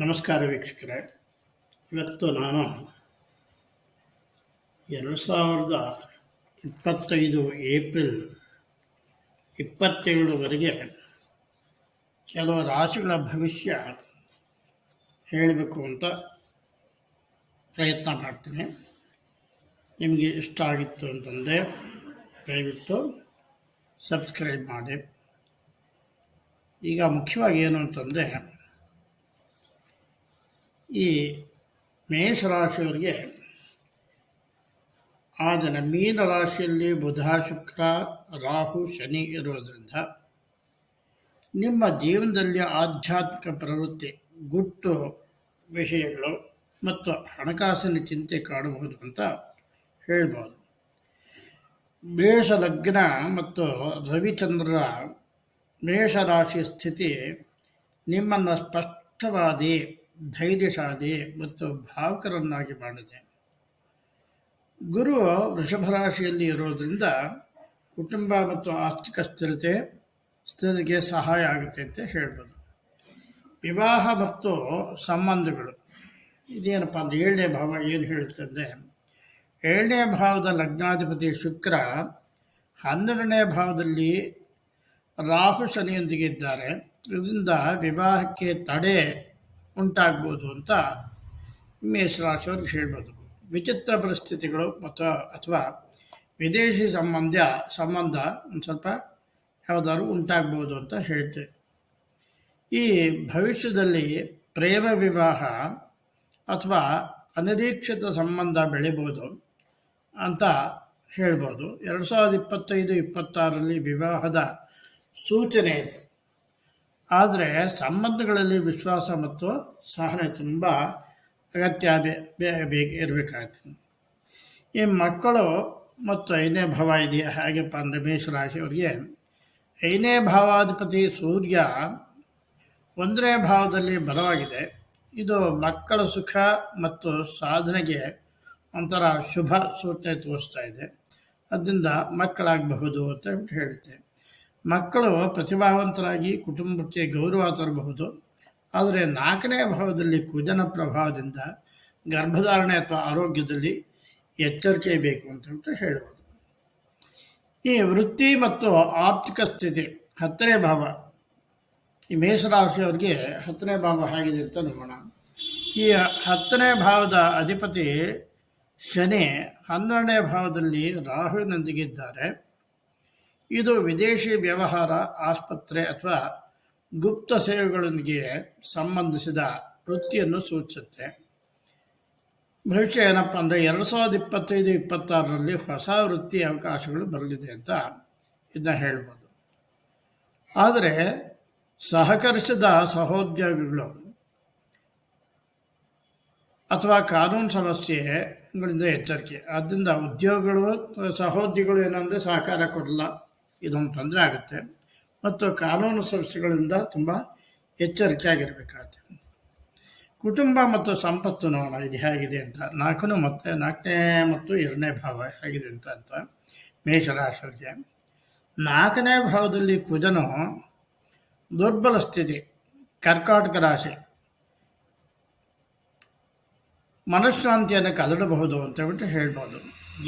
ನಮಸ್ಕಾರ ವೀಕ್ಷಕರೇ. ಇವತ್ತು ನಾನು 2025 ಏಪ್ರಿಲ್ 27ವರೆಗೆ ಕೆಲವು ರಾಶಿಗಳ ಭವಿಷ್ಯ ಹೇಳಬೇಕು ಅಂತ ಪ್ರಯತ್ನ ಮಾಡ್ತೀನಿ. ನಿಮಗೆ ಇಷ್ಟ ಆಗಿತ್ತು ಅಂತಂದರೆ ದಯವಿಟ್ಟು ಸಬ್ಸ್ಕ್ರೈಬ್ ಮಾಡಿ. ಈಗ ಮುಖ್ಯವಾಗಿ ಏನು ಅಂತಂದರೆ, ಈ ಮೇಷರಾಶಿಯವರಿಗೆ ಆದರೆ ಮೀನರಾಶಿಯಲ್ಲಿ ಬುಧ, ಶುಕ್ರ, ರಾಹು, ಶನಿ ಇರೋದರಿಂದ ನಿಮ್ಮ ಜೀವನದಲ್ಲಿ ಆಧ್ಯಾತ್ಮಿಕ ಪ್ರವೃತ್ತಿ, ಗುಟ್ಟು ವಿಷಯಗಳು ಮತ್ತು ಹಣಕಾಸಿನ ಚಿಂತೆ ಕಾಣಬಹುದು ಅಂತ ಹೇಳ್ಬೋದು. ಮೇಷ ಲಗ್ನ ಮತ್ತು ರವಿಚಂದ್ರರ ಮೇಷರಾಶಿ ಸ್ಥಿತಿ ನಿಮ್ಮನ್ನು ಸ್ಪಷ್ಟವಾದಿ, ಧೈರ್ಯಶಾಲಿ ಮತ್ತು ಭಾವುಕರನ್ನಾಗಿ ಮಾಡಿದೆ. ಗುರು ವೃಷಭ ರಾಶಿಯಲ್ಲಿ ಇರೋದರಿಂದ ಕುಟುಂಬ ಮತ್ತು ಆರ್ಥಿಕ ಸ್ಥಿತಿಗೆ ಸಹಾಯ ಆಗುತ್ತೆ ಅಂತ ಹೇಳ್ಬೋದು. ವಿವಾಹ ಮತ್ತು ಸಂಬಂಧಗಳು ಇದೇನಪ್ಪ ಅಂದರೆ 7ನೇ ಭಾವ ಏನು ಹೇಳುತ್ತೆ ಅಂದರೆ, 7ನೇ ಭಾವದ ಲಗ್ನಾಧಿಪತಿ ಶುಕ್ರ 12ನೇ ಭಾವದಲ್ಲಿ ರಾಹು ಶನಿಯೊಂದಿಗೆ ಇದ್ದಾರೆ. ಇದರಿಂದ ವಿವಾಹಕ್ಕೆ ತಡೆ ಉಂಟಾಗ್ಬೋದು ಅಂತ ಮೇಷರಾಶಿಯವ್ರಿಗೆ ಹೇಳ್ಬೋದು. ವಿಚಿತ್ರ ಪರಿಸ್ಥಿತಿಗಳು ಅಥವಾ ವಿದೇಶಿ ಸಂಬಂಧ ಒಂದು ಸ್ವಲ್ಪ ಯಾವುದಾದ್ರು ಉಂಟಾಗ್ಬೋದು ಅಂತ ಹೇಳ್ತೇವೆ. ಈ ಭವಿಷ್ಯದಲ್ಲಿ ಪ್ರೇಮ ವಿವಾಹ ಅಥವಾ ಅನಿರೀಕ್ಷಿತ ಸಂಬಂಧ ಬೆಳಿಬೋದು ಅಂತ ಹೇಳ್ಬೋದು. 2025-26ರಲ್ಲಿ ವಿವಾಹದ ಸೂಚನೆ ಇದೆ. ಆದರೆ ಸಂಬಂಧಗಳಲ್ಲಿ ವಿಶ್ವಾಸ ಮತ್ತು ಸಹನೆ ತುಂಬ ಅಗತ್ಯ ಇರಬೇಕಾಗ್ತದೆ. ಈ ಮಕ್ಕಳು ಮತ್ತು 5ನೇ ಭಾವ ಇದೆಯಾ ಹೇಗಪ್ಪ ಅಂದರೆ, ಮೇಷರಾಶಿಯವರಿಗೆ 5ನೇ ಭಾವಾಧಿಪತಿ ಸೂರ್ಯ 1ನೇ ಭಾವದಲ್ಲಿ ಬಲವಾಗಿದೆ. ಇದು ಮಕ್ಕಳ ಸುಖ ಮತ್ತು ಸಾಧನೆಗೆ ಒಂಥರ ಶುಭ ಸೂಚನೆ ತೋರಿಸ್ತಾ ಇದೆ. ಅದರಿಂದ ಮಕ್ಕಳಾಗಬಹುದು ಅಂತ ಹೇಳುತ್ತೆ. ಮಕ್ಕಳು ಪ್ರತಿಭಾವಂತರಾಗಿ ಕುಟುಂಬಕ್ಕೆ ಗೌರವ ತರಬಹುದು. ಆದರೆ 4ನೇ ಭಾವದಲ್ಲಿ ಕುಜನ ಪ್ರಭಾವದಿಂದ ಗರ್ಭಧಾರಣೆ ಅಥವಾ ಆರೋಗ್ಯದಲ್ಲಿ ಎಚ್ಚರಿಕೆ ಬೇಕು ಅಂತ ಹೇಳ್ಬೋದು. ಈ ವೃತ್ತಿ ಮತ್ತು ಆರ್ಥಿಕ ಸ್ಥಿತಿ 10ನೇ ಭಾವ, ಈ ಮೇಷರಾಶಿಯವರಿಗೆ 10ನೇ ಭಾವ ಹೇಗಿದೆ ಅಂತ ನೋಡೋಣ. ಈ 10ನೇ ಭಾವದ ಅಧಿಪತಿ ಶನಿ 12ನೇ ಭಾವದಲ್ಲಿ ರಾಹುವಿನೊಂದಿಗೆ ಇದ್ದಾರೆ. ಇದು ವಿದೇಶಿ ವ್ಯವಹಾರ, ಆಸ್ಪತ್ರೆ ಅಥವಾ ಗುಪ್ತ ಸೇವೆಗಳೊಂದಿಗೆ ಸಂಬಂಧಿಸಿದ ವೃತ್ತಿಯನ್ನು ಸೂಚಿಸುತ್ತೆ. ಭವಿಷ್ಯ ಏನಪ್ಪ ಅಂದರೆ, 2025-26ರಲ್ಲಿ ಹೊಸ ವೃತ್ತಿ ಅವಕಾಶಗಳು ಬರಲಿದೆ ಅಂತ ಇದನ್ನ ಹೇಳ್ಬೋದು. ಆದರೆ ಸಹಕರಿಸಿದ ಸಹೋದ್ಯೋಗಿಗಳು ಅಥವಾ ಕಾನೂನು ಸಮಸ್ಯೆಗಳಿಂದ ಎಚ್ಚರಿಕೆ. ಆದ್ದರಿಂದ ಉದ್ಯೋಗಗಳು, ಸಹೋದ್ಯೋಗಿಗಳು ಏನಂದರೆ ಸಹಕಾರ ಕೊಡಲ್ಲ, ಇದೊಂದು ತೊಂದರೆ ಆಗುತ್ತೆ. ಮತ್ತು ಕಾನೂನು ಸಮಸ್ಯೆಗಳಿಂದ ತುಂಬ ಎಚ್ಚರಿಕೆಯಾಗಿರಬೇಕಾಗುತ್ತೆ. ಕುಟುಂಬ ಮತ್ತು ಸಂಪತ್ತು ನೋಡೋಣ ಇದು ಹೇಗಿದೆ ಅಂತ. 4ನೇ ಮತ್ತು 2ನೇ ಭಾವ ಹೇಗಿದೆ ಅಂತ ಮೇಷರಾಶಿಯವರಿಗೆ. 4ನೇ ಭಾವದಲ್ಲಿ ಕುಜನು ದುರ್ಬಲ ಸ್ಥಿತಿ, ಕರ್ಕಾಟಕ ರಾಶಿ, ಮನಃಶಾಂತಿಯನ್ನು ಕದಡಬಹುದು ಅಂತ ಹೇಳ್ಬೋದು.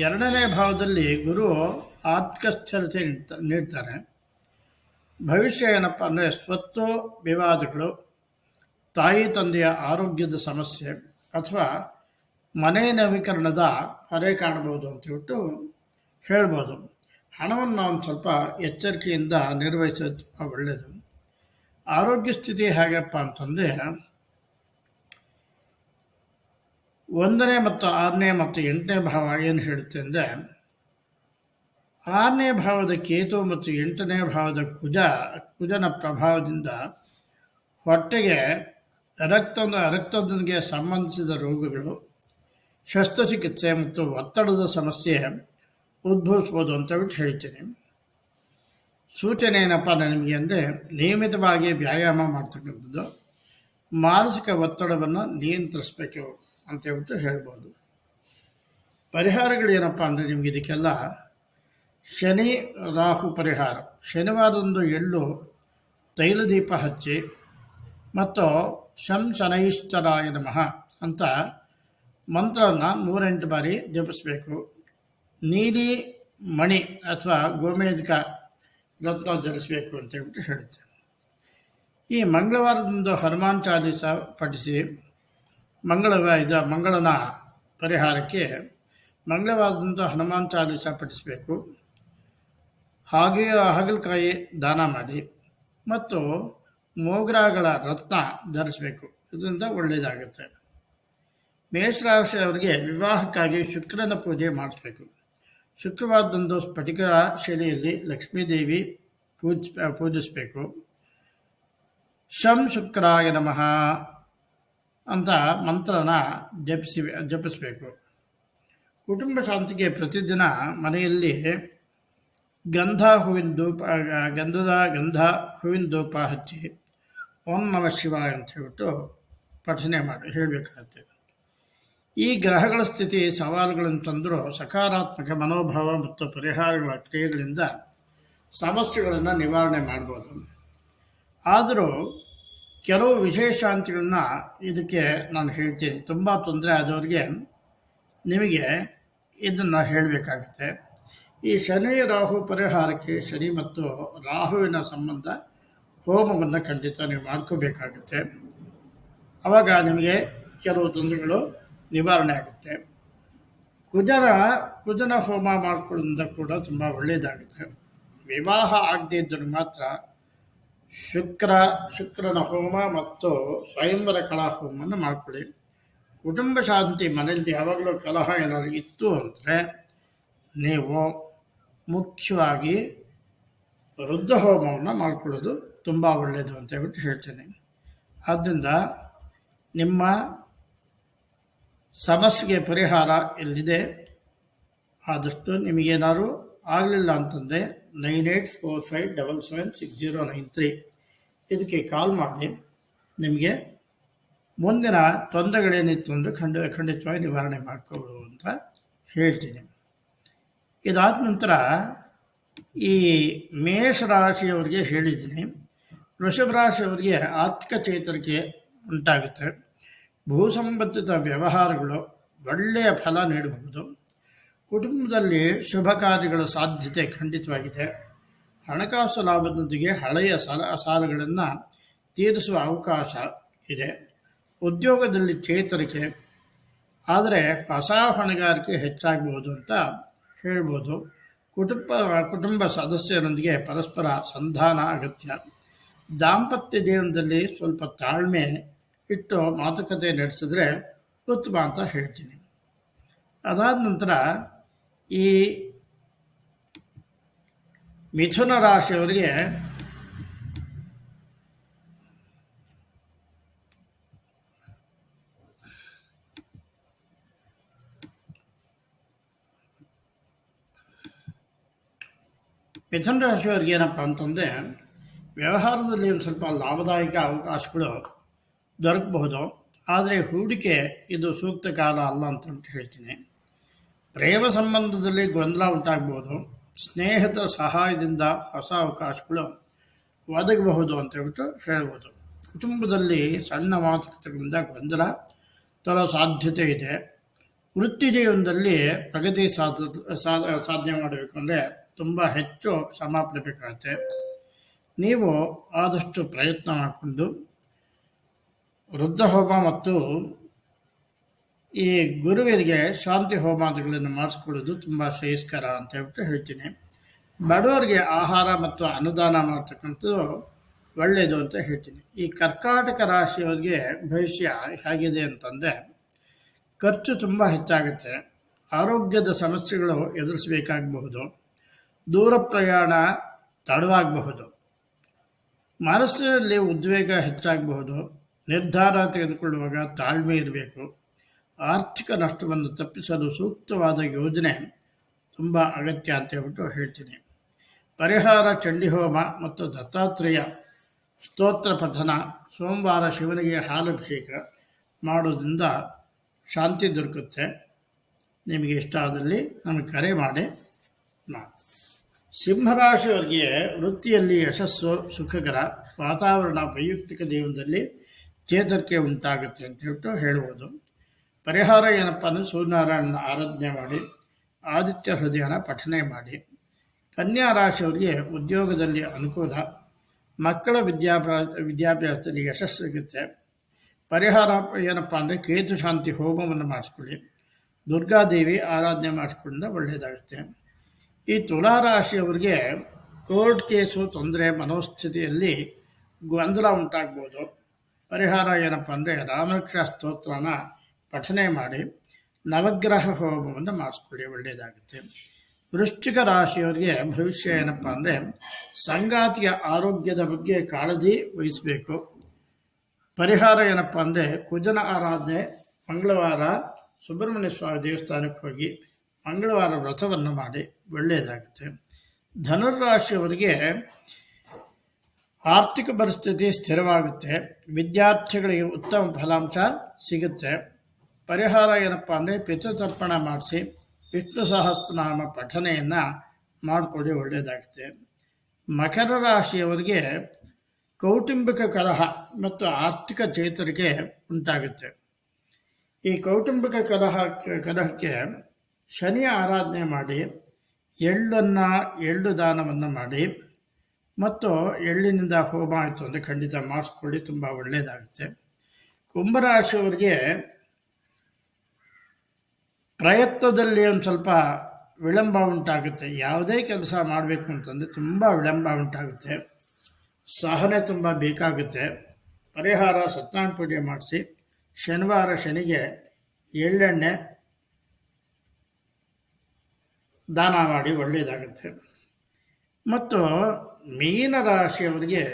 2ನೇ ಭಾವದಲ್ಲಿ ಗುರು ಆರ್ಥಿಕ ಸ್ಥಿರತೆ ನೀಡ್ತಾರೆ. ಭವಿಷ್ಯ ಏನಪ್ಪ ಅಂದರೆ, ಸ್ವತ್ತು ವಿವಾದಗಳು, ತಾಯಿ ತಂದೆಯ ಆರೋಗ್ಯದ ಸಮಸ್ಯೆ ಅಥವಾ ಮನೆ ನವೀಕರಣದ ಹೊರೆ ಕಾಣಬಹುದು ಅಂತ ಹೇಳ್ಬೋದು. ಹಣವನ್ನು ಒಂದು ಸ್ವಲ್ಪ ಎಚ್ಚರಿಕೆಯಿಂದ ನಿರ್ವಹಿಸೋದು ತುಂಬ ಒಳ್ಳೆಯದು. ಆರೋಗ್ಯ ಸ್ಥಿತಿ ಹೇಗಪ್ಪ ಅಂತಂದರೆ, 1ನೇ ಮತ್ತು 6ನೇ ಮತ್ತು 8ನೇ ಭಾವ ಏನು ಹೇಳುತ್ತೆ ಅಂದರೆ, 6ನೇ ಭಾವದ ಕೇತು ಮತ್ತು 8ನೇ ಭಾವದ ಕುಜನ ಪ್ರಭಾವದಿಂದ ಹೊಟ್ಟೆಗೆ ರಕ್ತದೊಂದಿಗೆ ಸಂಬಂಧಿಸಿದ ರೋಗಗಳು, ಶಸ್ತ್ರಚಿಕಿತ್ಸೆ ಮತ್ತು ಒತ್ತಡದ ಸಮಸ್ಯೆ ಉದ್ಭವಿಸ್ಬೋದು ಅಂತ ಹೇಳ್ತೀನಿ. ಸೂಚನೆ ಏನಪ್ಪ ನಿಮಗೆ ಅಂದರೆ, ನಿಯಮಿತವಾಗಿ ವ್ಯಾಯಾಮ ಮಾಡ್ತಕ್ಕಂಥದ್ದು, ಮಾನಸಿಕ ಒತ್ತಡವನ್ನು ನಿಯಂತ್ರಿಸಬೇಕು ಅಂತ ಹೇಳ್ಬೋದು. ಪರಿಹಾರಗಳು ಏನಪ್ಪ ಅಂದರೆ, ನಿಮಗೆ ಇದಕ್ಕೆಲ್ಲ ಶನಿ ರಾಹು ಪರಿಹಾರ. ಶನಿವಾರದಂದು ಎಳ್ಳು ತೈಲದೀಪ ಹಚ್ಚಿ ಮತ್ತು ಶಂ ಶನೈಶ್ಚರಾಯ ನಮಃ ಅಂತ ಮಂತ್ರವನ್ನು 108 ಬಾರಿ ಜಪಿಸಬೇಕು. ನೀಲಿ ಮಣಿ ಅಥವಾ ಗೋಮೇಧಿಕ ರತ್ನ ಧರಿಸಬೇಕು ಅಂತ ಹೇಳ್ಬಿಟ್ಟು ಹೇಳುತ್ತೆ. ಈ ಮಂಗಳವಾರದಂದು ಹನುಮಾನ್ ಚಾಲೀಸ ಪಠಿಸಿ ಮಂಗಳನ ಪರಿಹಾರಕ್ಕೆ ಮಂಗಳವಾರದಂದು ಹನುಮಾನ್ ಚಾಲೀಸ ಪಠಿಸಬೇಕು. ಹಾಗೆ ಹಾಗಲಕಾಯಿ ದಾನ ಮಾಡಿ ಮತ್ತು ಮೋಗ್ರಾಗಳ ರತ್ನ ಧರಿಸಬೇಕು. ಇದರಿಂದ ಒಳ್ಳೆಯದಾಗುತ್ತೆ. ಮೇಷರಾಶಿಯವರಿಗೆ ವಿವಾಹಕ್ಕಾಗಿ ಶುಕ್ರನ ಪೂಜೆ ಮಾಡಿಸ್ಬೇಕು. ಶುಕ್ರವಾರದಂದು ಸ್ಫಟಿಕ ಶೈಲಿಯಲ್ಲಿ ಲಕ್ಷ್ಮೀದೇವಿ ಪೂಜಿಸಬೇಕು. ಶಂ ಶುಕ್ರಾಯ ನಮಃ ಅಂತ ಮಂತ್ರನ ಜಪಿಸಬೇಕು. ಕುಟುಂಬ ಶಾಂತಿಗೆ ಪ್ರತಿದಿನ ಮನೆಯಲ್ಲಿ ಗಂಧ ಹೂವಿನ ಧೂಪ ಹಚ್ಚಿ ಓಂ ನಮಃ ಶಿವಾಯ ಅಂತ ಹೇಳ್ಬಿಟ್ಟು ಪಠನೆ ಹೇಳಬೇಕಾಗತ್ತೆ. ಈ ಗ್ರಹಗಳ ಸ್ಥಿತಿ ಸವಾಲುಗಳನ್ನು ತಂದರೂ ಸಕಾರಾತ್ಮಕ ಮನೋಭಾವ ಮತ್ತು ಪರಿಹಾರಗಳ ಕ್ರಿಯೆಗಳಿಂದ ಸಮಸ್ಯೆಗಳನ್ನು ನಿವಾರಣೆ ಮಾಡ್ಬೋದು. ಆದರೂ ಕೆಲವು ವಿಶೇಷಾಂಶಗಳನ್ನ ಇದಕ್ಕೆ ನಾನು ಹೇಳ್ತೀನಿ. ತುಂಬ ತೊಂದರೆ ಆದವ್ರಿಗೆ ನಿಮಗೆ ಇದನ್ನು ಹೇಳಬೇಕಾಗುತ್ತೆ. ಈ ಶನಿ ರಾಹು ಪರಿಹಾರಕ್ಕೆ ಶನಿ ಮತ್ತು ರಾಹುವಿನ ಸಂಬಂಧ ಹೋಮವನ್ನು ಖಂಡಿತ ನೀವು ಮಾಡ್ಕೋಬೇಕಾಗುತ್ತೆ. ಆವಾಗ ನಿಮಗೆ ಕೆಲವು ತೊಂದರೆಗಳು ನಿವಾರಣೆ ಆಗುತ್ತೆ. ಕುಜನ ಹೋಮ ಮಾಡ್ಕೊಳ್ಳೋದ್ರಿಂದ ಕೂಡ ತುಂಬ ಒಳ್ಳೆಯದಾಗುತ್ತೆ. ವಿವಾಹ ಆಗದೇ ಇದ್ದರೂ ಮಾತ್ರ ಶುಕ್ರನ ಹೋಮ ಮತ್ತು ಸ್ವಯಂವರ ಕಲಾ ಹೋಮವನ್ನು ಮಾಡ್ಕೊಳ್ಳಿ. ಕುಟುಂಬ ಶಾಂತಿ ಮನೆಯಲ್ಲಿ ಯಾವಾಗಲೂ ಕಲಹ ಏನಾದರೂ ಇತ್ತು ಅಂದರೆ ನೀವು ಮುಖ್ಯವಾಗಿ ವೃದ್ಧ ಹೋಮವನ್ನು ಮಾಡ್ಕೊಳ್ಳೋದು ತುಂಬ ಒಳ್ಳೆಯದು ಅಂತ ಹೇಳ್ಬಿಟ್ಟು ಹೇಳ್ತೇನೆ. ಆದ್ದರಿಂದ ನಿಮ್ಮ ಸಮಸ್ಯೆಗೆ ಪರಿಹಾರ ಎಲ್ಲಿದೆ, ಆದಷ್ಟು ನಿಮಗೇನಾದ್ರು ಆಗಲಿಲ್ಲ ಅಂತಂದರೆ 9845776093 ಇದಕ್ಕೆ ಕಾಲ್ ಮಾಡಿ ನಿಮಗೆ ಮುಂದಿನ ತೊಂದರೆಗಳೇನಿತ್ತು ಅಂದರೆ ಖಂಡಿತವಾಗಿ ನಿವಾರಣೆ ಮಾಡ್ಕೋಬೋದು ಅಂತ ಹೇಳ್ತೀನಿ. ಇದಾದ ನಂತರ ಈ ಮೇಷರಾಶಿಯವರಿಗೆ ಹೇಳಿದ್ದೀನಿ. ವೃಷಭ ರಾಶಿಯವರಿಗೆ ಆರ್ಥಿಕ ಚೇತರಿಕೆ ಉಂಟಾಗುತ್ತೆ. ಭೂ ಸಂಬಂಧಿತ ವ್ಯವಹಾರಗಳು ಒಳ್ಳೆಯ ಫಲ ನೀಡಬಹುದು. ಕುಟುಂಬದಲ್ಲಿ ಶುಭ ಕಾರ್ಯಗಳ ಸಾಧ್ಯತೆ ಖಂಡಿತವಾಗಿದೆ. ಹಣಕಾಸು ಲಾಭದೊಂದಿಗೆ ಹಳೆಯ ಸಾಲಗಳನ್ನು ತೀರಿಸುವ ಅವಕಾಶ ಇದೆ. ಉದ್ಯೋಗದಲ್ಲಿ ಚೇತರಿಕೆ, ಆದರೆ ಹೊಸ ಹೊಣೆಗಾರಿಕೆ ಹೆಚ್ಚಾಗಬಹುದು ಅಂತ ಹೇಳ್ಬೋದು. ಕುಟುಂಬ ಸದಸ್ಯರೊಂದಿಗೆ ಪರಸ್ಪರ ಸಂಧಾನ ಅಗತ್ಯ. ದಾಂಪತ್ಯ ಜೀವನದಲ್ಲಿ ಸ್ವಲ್ಪ ತಾಳ್ಮೆ ಇಟ್ಟು ಮಾತುಕತೆ ನಡೆಸಿದ್ರೆ ಉತ್ತಮ ಅಂತ ಹೇಳ್ತೀನಿ. ಅದಾದ ನಂತರ ಈ ಮಿಥುನ ರಾಶಿಯವರಿಗೆ ಏನಪ್ಪ ಅಂತಂದರೆ ವ್ಯವಹಾರದಲ್ಲಿ ಒಂದು ಸ್ವಲ್ಪ ಲಾಭದಾಯಕ ಅವಕಾಶಗಳು ದೊರಕಬಹುದು. ಆದರೆ ಹೂಡಿಕೆ ಇದು ಸೂಕ್ತ ಕಾಲ ಅಲ್ಲ ಅಂತ ಹೇಳ್ತೀನಿ. ಪ್ರೇಮ ಸಂಬಂಧದಲ್ಲಿ ಗೊಂದಲ ಉಂಟಾಗಬಹುದು. ಸ್ನೇಹಿತರ ಸಹಾಯದಿಂದ ಹೊಸ ಅವಕಾಶಗಳು ಒದಗಬಹುದು ಅಂತ ಹೇಳ್ಬೋದು. ಕುಟುಂಬದಲ್ಲಿ ಸಣ್ಣ ಮಾತುಕತೆಗಳಿಂದ ಗೊಂದಲ ತರೋ ಸಾಧ್ಯತೆ ಇದೆ. ವೃತ್ತಿ ಜೀವನದಲ್ಲಿ ಪ್ರಗತಿ ಸಾಧನೆ ಮಾಡಬೇಕು ಅಂದರೆ ತುಂಬ ಹೆಚ್ಚು ಶ್ರಮ ಪಡಬೇಕಾಗತ್ತೆ. ನೀವು ಆದಷ್ಟು ಪ್ರಯತ್ನ ಮಾಡಿಕೊಂಡು ವೃದ್ಧ ಹೋಮ ಮತ್ತು ಈ ಗುರುವಿಗೆ ಶಾಂತಿ ಹೋಮಾದಿಗಳನ್ನು ಮಾಡಿಸ್ಕೊಳ್ಳೋದು ತುಂಬ ಶ್ರೇಯಸ್ಕರ ಅಂತ ಹೇಳ್ತೀನಿ. ಬಡವರಿಗೆ ಆಹಾರ ಮತ್ತು ಅನುದಾನ ಮಾಡ್ತಕ್ಕಂಥದ್ದು ಒಳ್ಳೆಯದು ಅಂತ ಹೇಳ್ತೀನಿ. ಈ ಕರ್ಕಾಟಕ ರಾಶಿಯವರಿಗೆ ಭವಿಷ್ಯ ಹೇಗಿದೆ ಅಂತಂದರೆ ಖರ್ಚು ತುಂಬ ಹೆಚ್ಚಾಗುತ್ತೆ. ಆರೋಗ್ಯದ ಸಮಸ್ಯೆಗಳು ಎದುರಿಸಬೇಕಾಗಬಹುದು. ದೂರ ಪ್ರಯಾಣ ತಡವಾಗಬಹುದು. ಮನಸ್ಸಿನಲ್ಲಿ ಉದ್ವೇಗ ಹೆಚ್ಚಾಗಬಹುದು. ನಿರ್ಧಾರ ತೆಗೆದುಕೊಳ್ಳುವಾಗ ತಾಳ್ಮೆ ಇರಬೇಕು. ಆರ್ಥಿಕ ನಷ್ಟವನ್ನು ತಪ್ಪಿಸಲು ಸೂಕ್ತವಾದ ಯೋಜನೆ ತುಂಬ ಅಗತ್ಯ ಅಂತ ಹೇಳ್ತೀನಿ. ಪರಿಹಾರ ಚಂಡಿ ಹೋಮ ಮತ್ತು ದತ್ತಾತ್ರೇಯ ಸ್ತೋತ್ರ ಪಠನ, ಸೋಮವಾರ ಶಿವನಿಗೆ ಹಾಲಭಿಷೇಕ ಮಾಡೋದ್ರಿಂದ ಶಾಂತಿ ದೊರಕುತ್ತೆ. ನಿಮಗೆ ಇಷ್ಟ ಆದಲ್ಲಿ ನಮಗೆ ಕರೆ ಮಾಡಿ. ಸಿಂಹರಾಶಿಯವರಿಗೆ ವೃತ್ತಿಯಲ್ಲಿ ಯಶಸ್ಸು, ಸುಖಕರ ವಾತಾವರಣ, ವೈಯಕ್ತಿಕ ಜೀವನದಲ್ಲಿ ಚೇತರಿಕೆ ಉಂಟಾಗುತ್ತೆ ಅಂತ ಹೇಳ್ಬಿಟ್ಟು ಹೇಳ್ಬೋದು. ಪರಿಹಾರ ಏನಪ್ಪ ಅಂದರೆ ಸೂರ್ಯನಾರಾಯಣನ ಆರಾಧನೆ ಮಾಡಿ, ಆದಿತ್ಯ ಹೃದಯನ ಪಠನೆ ಮಾಡಿ. ಕನ್ಯಾ ರಾಶಿಯವರಿಗೆ ಉದ್ಯೋಗದಲ್ಲಿ ಅನುಕೂಲ, ಮಕ್ಕಳ ವಿದ್ಯಾಭ್ಯಾಸದಲ್ಲಿ ಯಶಸ್ಸು ಸಿಗುತ್ತೆ. ಪರಿಹಾರ ಏನಪ್ಪ ಅಂದರೆ ಕೇತು ಶಾಂತಿ ಹೋಮವನ್ನು ಮಾಡಿಸ್ಕೊಳ್ಳಿ, ದುರ್ಗಾದೇವಿ ಆರಾಧನೆ ಮಾಡಿಸ್ಕೊಳ್ಳೋದ್ರಿಂದ ಒಳ್ಳೆಯದಾಗುತ್ತೆ. ಈ ತುಲಾರಾಶಿಯವರಿಗೆ ಕೋರ್ಟ್ ಕೇಸು ತೊಂದರೆ, ಮನೋಸ್ಥಿತಿಯಲ್ಲಿ ಗೊಂದಲ ಉಂಟಾಗ್ಬೋದು. ಪರಿಹಾರ ಏನಪ್ಪ ಅಂದರೆ ರಾಮರಕ್ಷಾ ಸ್ತೋತ್ರನ ಪಠನೆ ಮಾಡಿ, ನವಗ್ರಹ ಹೋಮವನ್ನು ಮಾಡಿಸ್ಕೊಳ್ಳಿ, ಒಳ್ಳೆಯದಾಗುತ್ತೆ. ವೃಶ್ಚಿಕ ರಾಶಿಯವರಿಗೆ ಭವಿಷ್ಯ ಏನಪ್ಪ ಅಂದರೆ ಸಂಗಾತಿಯ ಆರೋಗ್ಯದ ಬಗ್ಗೆ ಕಾಳಜಿ ವಹಿಸಬೇಕು. ಪರಿಹಾರ ಏನಪ್ಪ ಅಂದರೆ ಕುಜನ ಆರಾಧನೆ, ಮಂಗಳವಾರ ಸುಬ್ರಹ್ಮಣ್ಯ ಸ್ವಾಮಿ ದೇವಸ್ಥಾನಕ್ಕೆ ಹೋಗಿ ಮಂಗಳವಾರ ವ್ರತವನ್ನು ಮಾಡಿ, ಒಳ್ಳೆಯದಾಗುತ್ತೆ. ಧನುರಾಶಿಯವರಿಗೆ ಆರ್ಥಿಕ ಪರಿಸ್ಥಿತಿ ಸ್ಥಿರವಾಗುತ್ತೆ, ವಿದ್ಯಾರ್ಥಿಗಳಿಗೆ ಉತ್ತಮ ಫಲಾಂಶ ಸಿಗುತ್ತೆ. ಪರಿಹಾರ ಏನಪ್ಪ ಅಂದರೆ ಪಿತೃತರ್ಪಣ ಮಾಡಿಸಿ ವಿಷ್ಣು ಸಹಸ್ರನಾಮ ಪಠನೆಯನ್ನು ಮಾಡಿಕೊಳ್ಳಿ, ಒಳ್ಳೆಯದಾಗುತ್ತೆ. ಮಕರ ರಾಶಿಯವರಿಗೆ ಕೌಟುಂಬಿಕ ಕಲಹ ಮತ್ತು ಆರ್ಥಿಕ ಚೇತರಿಕೆ ಉಂಟಾಗುತ್ತೆ. ಈ ಕೌಟುಂಬಿಕ ಕಲಹಕ್ಕೆ ಶನಿಯ ಆರಾಧನೆ ಮಾಡಿ, ಎಳ್ಳು ದಾನವನ್ನು ಮಾಡಿ ಮತ್ತು ಎಳ್ಳಿನಿಂದ ಹೋಮ ಆಯಿತು ಅಂದರೆ ಖಂಡಿತ ಮಾಡಿಸ್ಕೊಳ್ಳಿ, ತುಂಬ ಒಳ್ಳೆಯದಾಗುತ್ತೆ. ಕುಂಭರಾಶಿಯವರಿಗೆ ಪ್ರಯತ್ನದಲ್ಲಿ ಒಂದು ಸ್ವಲ್ಪ ವಿಳಂಬ ಉಂಟಾಗುತ್ತೆ. ಯಾವುದೇ ಕೆಲಸ ಮಾಡಬೇಕು ಅಂತಂದರೆ ತುಂಬ ವಿಳಂಬ ಉಂಟಾಗುತ್ತೆ, ಸಹನೆ ತುಂಬ ಬೇಕಾಗುತ್ತೆ. ಪರಿಹಾರ ಸತ್ಯನಾರಾಯಣ ಪೂಜೆ ಮಾಡಿಸಿ, ಶನಿವಾರ ಶನಿಗೆ ಎಳ್ಳೆಣ್ಣೆ ದಾನ ಮಾಡಿ, ಒಳ್ಳೆಯದಾಗುತ್ತೆ. ಮತ್ತು ಮೀನರಾಶಿಯವರಿಗೆ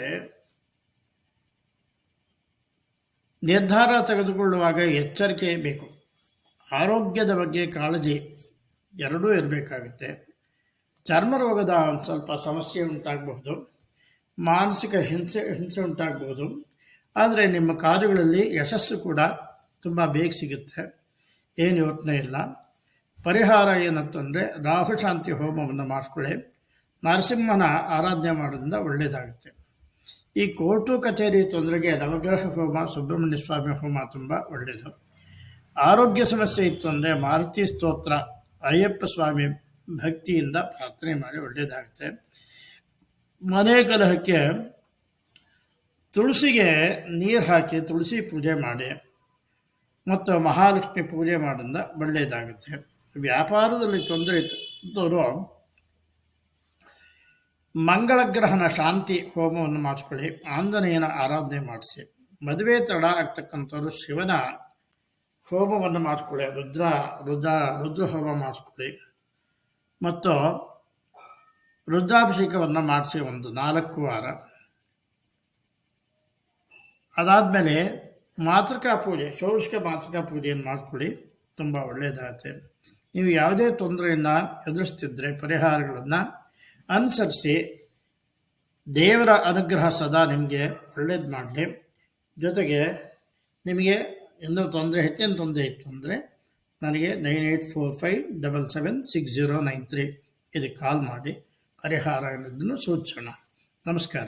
ನಿರ್ಧಾರ ತೆಗೆದುಕೊಳ್ಳುವಾಗ ಎಚ್ಚರಿಕೆ ಬೇಕು. ಆರೋಗ್ಯದ ಬಗ್ಗೆ ಕಾಳಜಿ ಎರಡೂ ಇರಬೇಕಾಗುತ್ತೆ. ಚರ್ಮ ರೋಗದ ಒಂದು ಸ್ವಲ್ಪ ಸಮಸ್ಯೆ ಉಂಟಾಗಬಹುದು, ಮಾನಸಿಕ ಹಿಂಸೆ ಉಂಟಾಗಬಹುದು. ಆದರೆ ನಿಮ್ಮ ಕಾರ್ಯಗಳಲ್ಲಿ ಯಶಸ್ಸು ಕೂಡ ತುಂಬ ಬೇಗ ಸಿಗುತ್ತೆ, ಏನು ಯೋಚನೆ ಇಲ್ಲ. ಪರಿಹಾರ ಏನಂತಂದರೆ ರಾಹುಶಾಂತಿ ಹೋಮವನ್ನು ಮಾಡಿಸ್ಕೊಳ್ಳಿ, ನರಸಿಂಹನ ಆರಾಧನೆ ಮಾಡೋದ್ರಿಂದ ಒಳ್ಳೆಯದಾಗುತ್ತೆ. ಈ ಕೋರ್ಟು ಕಚೇರಿ ತೊಂದರೆಗೆ ನವಗ್ರಹ ಹೋಮ, ಸುಬ್ರಹ್ಮಣ್ಯ ಸ್ವಾಮಿ ಹೋಮ ತುಂಬ ಒಳ್ಳೆಯದು. ಆರೋಗ್ಯ ಸಮಸ್ಯೆ ಇತ್ತು ಅಂದರೆ ಮಾರುತಿ ಸ್ತೋತ್ರ, ಅಯ್ಯಪ್ಪ ಸ್ವಾಮಿ ಭಕ್ತಿಯಿಂದ ಪ್ರಾರ್ಥನೆ ಮಾಡಿ, ಒಳ್ಳೆಯದಾಗುತ್ತೆ. ಮನೆ ಕಲಹಕ್ಕೆ ತುಳಸಿಗೆ ನೀರು ಹಾಕಿ ತುಳಸಿ ಪೂಜೆ ಮಾಡಿ ಮತ್ತು ಮಹಾಲಕ್ಷ್ಮಿ ಪೂಜೆ ಮಾಡೋದ್ರಿಂದ ಒಳ್ಳೆಯದಾಗುತ್ತೆ. ವ್ಯಾಪಾರದಲ್ಲಿ ತೊಂದರೆ ಇದ್ದವರು ಮಂಗಳ ಗ್ರಹನ ಶಾಂತಿ ಹೋಮವನ್ನು ಮಾಡಿಸ್ಕೊಳ್ಳಿ, ಆಂಜನೇಯನ ಆರಾಧನೆ ಮಾಡಿಸಿ. ಮದುವೆ ತಡ ಆಗ್ತಕ್ಕಂಥವ್ರು ಶಿವನ ಹೋಮವನ್ನು ಮಾಡಿಸ್ಕೊಳ್ಳಿ, ರುದ್ರ ಹೋಮ ಮಾಡಿಸ್ಕೊಳ್ಳಿ ಮತ್ತು ರುದ್ರಾಭಿಷೇಕವನ್ನು ಮಾಡಿಸಿ ಒಂದು 4 ವಾರ. ಅದಾದಮೇಲೆ ಮಾತೃಕಾ ಪೂಜೆ, ಷೋಡಶ ಮಾತೃಕಾ ಪೂಜೆಯನ್ನು ಮಾಡಿಸ್ಕೊಳ್ಳಿ, ತುಂಬ ಒಳ್ಳೆಯದಾಗುತ್ತೆ. ನೀವು ಯಾವುದೇ ತೊಂದರೆಯನ್ನು ಎದುರಿಸ್ತಿದ್ರೆ ಪರಿಹಾರಗಳನ್ನು ಅನುಸರಿಸಿ, ದೇವರ ಅನುಗ್ರಹ ಸದಾ ನಿಮಗೆ ಒಳ್ಳೇದು ಮಾಡಲಿ. ಜೊತೆಗೆ ನಿಮಗೆ ಇನ್ನೂ ಹೆಚ್ಚಿನ ತೊಂದರೆ ಇತ್ತು ಅಂದರೆ ನನಗೆ 9845776093 ಇದಕ್ಕೆ ಕಾಲ್ ಮಾಡಿ ಪರಿಹಾರ ಅನ್ನೋದನ್ನು ಸೂಚಿಸೋಣ. ನಮಸ್ಕಾರ.